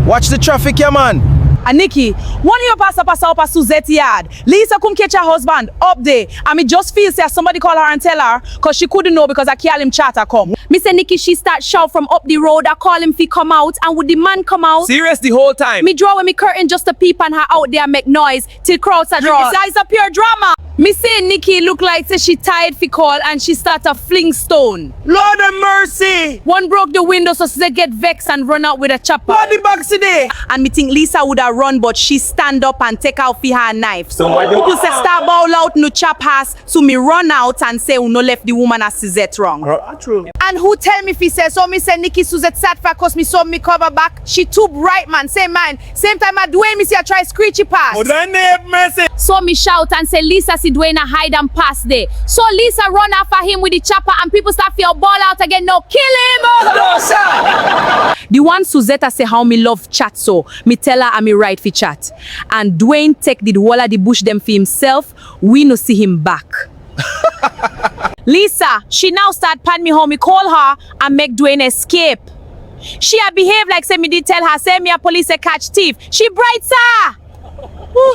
Watch the traffic, yeah, man. And Nikki, one of you pass up a Suzette yard. Lisa come catch her husband up there. And me just feel say somebody call her and tell her because she couldn't know because I call him chatter come. Me say Nikki, she start shout from up the road. I call him fi come out, and would the man come out? Serious the whole time. Me draw with me curtain just to peep on her out there make noise till crowds are draw. It's a pure drama. Me say Nikki look like say she tired fi call and she start a fling stone. Lord of mercy. One broke the window so she get vexed and run out with a chopper. What the box today? And me think Lisa would have run, but she stand up and take out her knife. So why do you say start bowl out no chop has, so me run out and say no left the woman as Suzette wrong. True. And who tell me if he say so? Me say Nikki Suzette sat for cause me saw me cover back. She tube right man, same man. Same time I Dwayne me see I try screechy pass. Oh, that have mercy. So me shout and say Lisa see Dwayne a hide and pass there. So Lisa run after him with the chopper and people start feel ball out again. No, kill him! No, sir. The one Suzette say how me love chat, so me tell her and me right for chat. And Dwayne take the whole of the bush them for himself. We no see him back. Lisa, she now start pan me how me call her and make Dwayne escape. She a behave like say me did tell her say me a police a catch thief. She bright sir.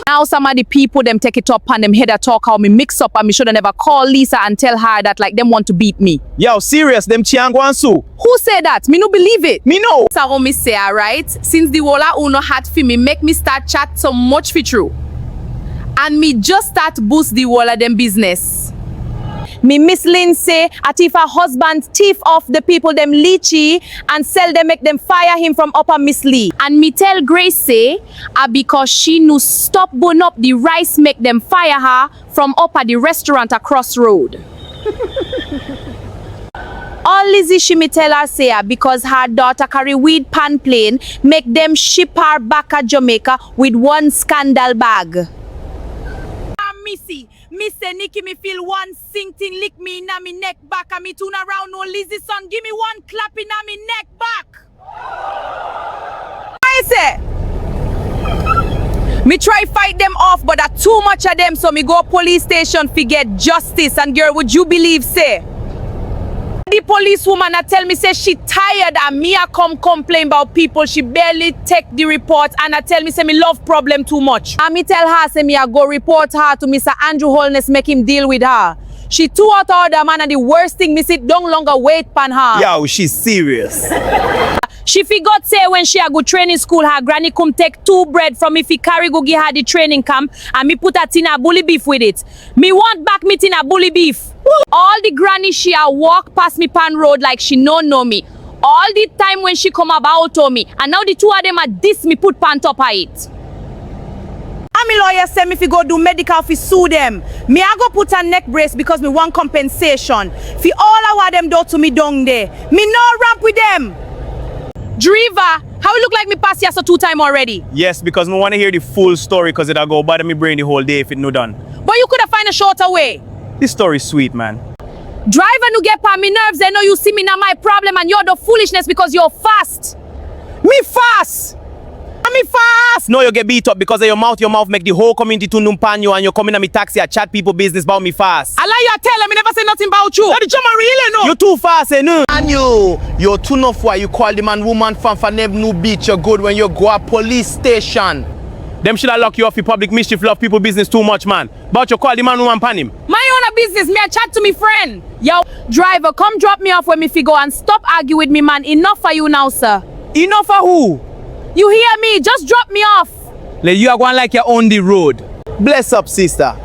Now some of the people them take it up and them head a talk how me mix up and me shoulda never call Lisa and tell her that like them want to beat me. Yo, serious, them Chiango and Sue. Who said that? Me no believe it. Me know. So how me say alright, since the whole uno had for me make me start chat so much for true. And me just start boost the whole of them business. Me Miss Lynn say at if her husband thief off the people them lychee and sell them make them fire him from upper Miss Lee. And me tell Grace say because she no stop burn up the rice make them fire her from upper the restaurant across road. All Lizzie she me tell her say because her daughter carry weed pan plane make them ship her back at Jamaica with one scandal bag. Missy, me say Nikki me feel one sing thing lick me inna me neck back and me turn around no Lizzie son give me one clap inna me neck back. I say me try fight them off but there too much of them so me go police station fi get justice and girl would you believe say the police woman a tell me say she tired and me a come complain about people she barely take the report and a tell me say me love problem too much and me tell her say me a go report her to Mr. Andrew Holness make him deal with her. She too out of order man and the worst thing me sit don't longer wait pan her. Yo, she's serious. She forgot say when she a go training school her granny come take 2 bread from me fi carry go give her the training camp and me put her tin a bully beef with it. Me want back me tin a bully beef. All the granny she a walk past me pan road like she no know me. All the time when she come about to me and now the two of them a diss me put pan top of it. And me lawyer say me fi go do medical fi sue them. Me a go put a neck brace because me want compensation. Fi all of them do to me down there. Me no ramp with them. Driver, how it look like me pass here so 2 times already? Yes, because me want to hear the full story because it'll go bother me brain the whole day if it no done. But you could have find a shorter way. This story is sweet, man. Driver no get pa me nerves, they know you see me now my problem and you're the foolishness because you're fast. Me fast. Me fast. No, you get beat up because of your mouth make the whole community to numpan you and you come in a me taxi and chat people business about me fast. I lie you tell them, me never say nothing about you. That the chama really know. You too fast, eh, no? And you're too enough why you call the man woman from New Beach, you're good when you go a police station. Them should have lock you off for public mischief, love people business too much, man. But you call the man woman pan him. My own business, me a chat to me friend. Yo, driver, come drop me off when me fi go and stop argue with me, man. Enough for you now, sir. Enough for who? You hear me? Just drop me off. Like you are going like you're on the road. Bless up, sister.